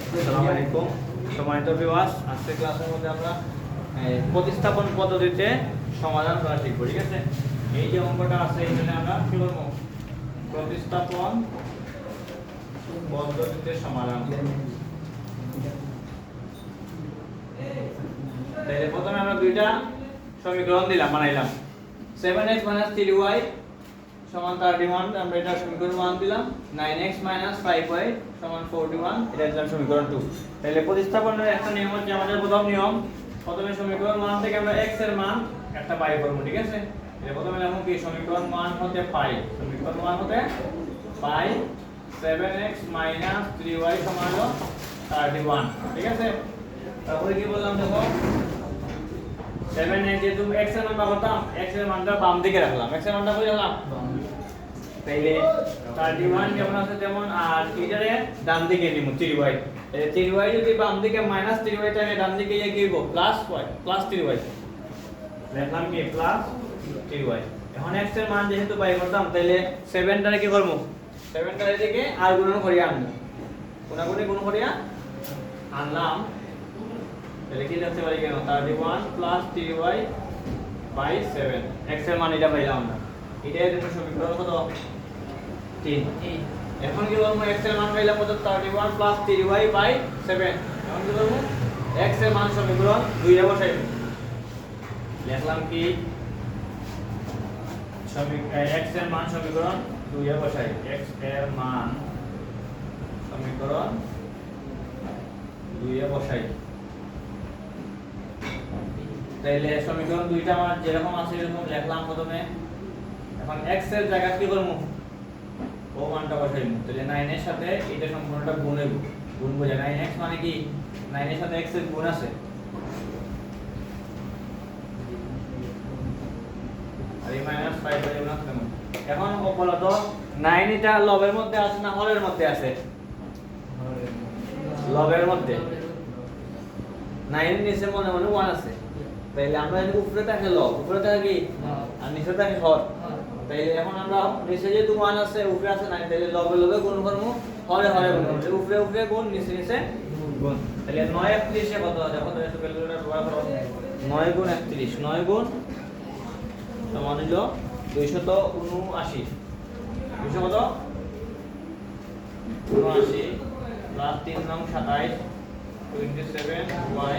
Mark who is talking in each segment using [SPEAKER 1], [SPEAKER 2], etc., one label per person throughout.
[SPEAKER 1] আসসালামু আলাইকুম সম্মানিত ভিউয়ার্স, আজকের ক্লাসের মধ্যে আমরা প্রতিস্থাপন পদ্ধতিতে সমাধান করা শিখব। ঠিক আছে, এই যে অঙ্কটা আছে এখানে আমরা কি করব? প্রতিস্থাপন পদ্ধতিতে সমাধান। তাহলে প্রথমে আমরা দুইটা সমীকরণ বানাইলাম 7x 3y সমান 31, আমরা এটা সমীকরণ 1 দিলাম। 9x 5y সমান 41, এটা দিলাম সমীকরণ 2। তাহলে প্রতিস্থাপনের একটা নিয়ম হচ্ছে, আমাদের প্রথম নিয়ম, প্রথমে সমীকরণ 1 থেকে আমরা x এর মান একটা পাই করব। ঠিক আছে, তাহলে প্রথমে লিখব কি, সমীকরণ 1 হতে পাই, সমীকরণ 1 হতে পাই 7x 3y সমান 31। ঠিক আছে, তারপরে কি বললাম দেখো, 7x যেহেতু x এর মান পাবতাম, x এর মানটা বাম দিকে রাখলাম, x এর মানটা কই রাখলাম? তাইলে 31 যেমন আছে তেমন, আর এটারে ডান দিকে নিব 3y। এই 3y যদি বাম দিকে -3y থাকে, ডান দিকে গিয়ে কি হইব? +3y। লিখলাম কি +3y। এখন x এর মান যেহেতু বাই করতাম, তাইলে 7 টারে কি করব? 7 টারে দিকে আর গুণন করিয়া আনবো, কোনাকুনি গুণ করিয়া আনলাম। তাহলে কি লিখতে পারি কেন? 31 3y 7। x এর মান এটা পাইলাম আমরা, এটাই জন্য সমীকরণ কত? 3। এখন কি বলবো? x এর মান পাইলাম কত? 31 3y 7। এখন কি বলবো? x এর মান সমীকরণ 2 এ বসাইব। লিখলাম কি, x এর মান সমীকরণ 2 এ বসাই। x এর মান সমীকরণ 2 এ বসাই। তাইলে সমীকরণ 2টা আমার যেরকম আছে এরকম লিখলাম প্রথমে। এখন x এর জায়গা কি করব? ও মানটা বসাইব। তাহলে 9 এর সাথে এটা সম্পূর্ণটা গুণেব, গুণ বোঝা। 9x মানে কি, 9 এর সাথে x এর গুণ আছে, আর এই -5 বাই না কেমন? এখন বলতো 9 এটা লবের মধ্যে আছে না হরের মধ্যে আছে? লবের মধ্যে। 9 এর নিচে মনে মনে 1 আছে। তাইলে আমরা যদি উপরে থাকে লব, উপরে থাকে কি আর নিচে থাকে হর, তাইলে এখন আমরা নিচে যেহেতু 1 আছে, উপরে আছে 9, তাইলে লবে লবে গুণ করব, হরে হরে গুণ করব। উপরে উপরে গুণ, নিচে নিচে গুণ। তাহলে 9 31 এ কত আছে? কত এত ক্যালকুলেটর ব্যবহার করো। 9 গুণ 31, 9 গুণ সমান হলো 279। 200 কত? 79 প্লাস 3 নং 27 27y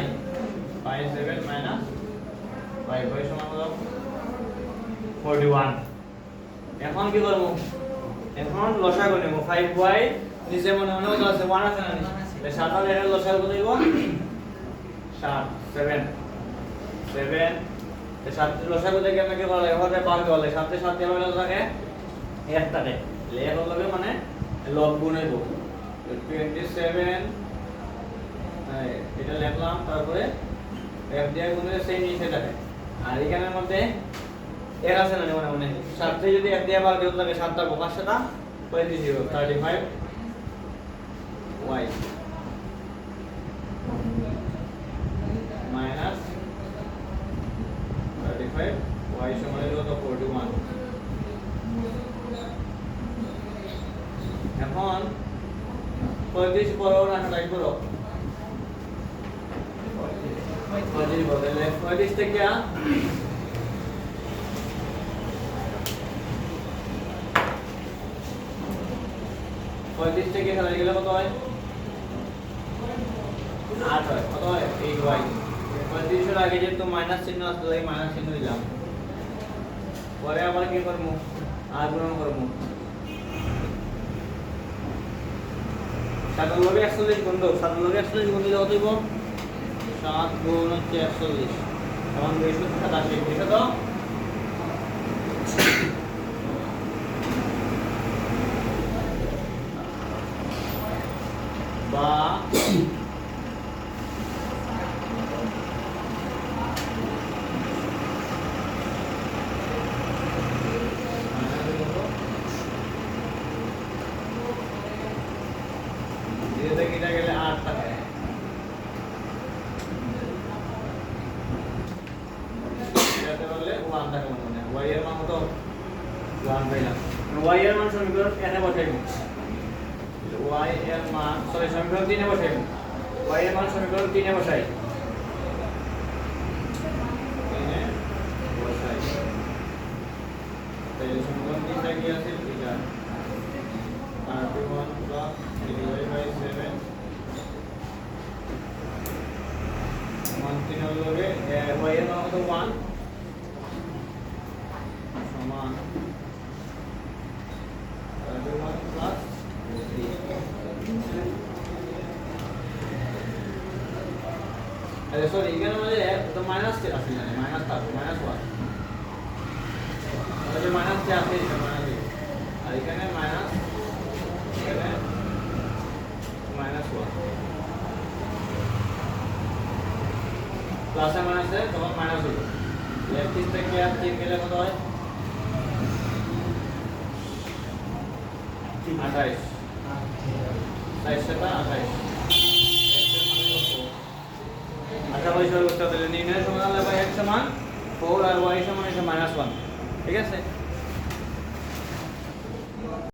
[SPEAKER 1] 7 মাইনাস 5y সমান কত? 41। এখন কি করব? এখন লসাগু নেব। 5y নিচে মনে মনে কত আছে? 1 আছে না? তাহলে 7 আর এর লসাগু কত দিব? 7 7 7। তো 7 এর লসাগু থেকে আমরা কি করব? এভাবে বার করলে 7 এর সাথে হবে কত থাকে? 1 থাকে। তাহলে এখন হবে মানে লব গুণ হইব 27। এটা লিখলাম, তারপরে f দিয়ে গুণে সেই নিচে থাকে। আর এখানের মধ্যে এর আছে না মনে মনে 7 তে যদি f দিয়ে ভাগ দিতে থাকে, 7 টা বকার সাথে 35 y মাইনাস 35 y সমান কত? 41। এখন 35 পরেও না টাইপ করো, 35 বদলে 35 থেকে 35 থেকে খেলা গেলে কত হয়? 8 হয়। কত হয়? 8y। 35 এর আগে যেহেতু মাইনাস চিহ্ন আসলে তাই মাইনাস চিহ্ন দিলাম। পরে আবার কি করব? আর গুণ করব। 7 লবে 41 গুণ দাও। 7 লবে 41 গুণ দিলে কত হইব? 7 গুণ 41 সমান 287। এটা তো বা গেলে 8 থাকে। এটাতে বললে 1 থাকে মনে হয়। y এর মান কত? 1 পাইলাম। y এর মান সমীকরণ এখানে বসাইব। y এর মান সরি সমীকরণ 3 এ বসাই y এর মান সমীকরণ 3 এ বসাই 3 এ বসাই তাহলে সমীকরণ 3 টা কি আছে এটা r1 plus 3y/7 মান 3 হলো y এর মান কত 1 সমান r1 plus 3 अरे सॉरी इगन म्हणजे तो मायनस चे असेल ना मायनस था मायनस 1 म्हणजे मायनस चे असेल तर मायनस आणि इकडे मायनस इकडे मायनस 1 प्लस मायनस है तो मायनस होगा लेफ्ट इस तक क्या 3 के लिए कत হয় 28 28 সেটা 28 আচ্ছা পরিষ্কার করতে হবে নির্ণয় সমাধান লেখা x সমান 4 আর y সমান -1 ঠিক আছে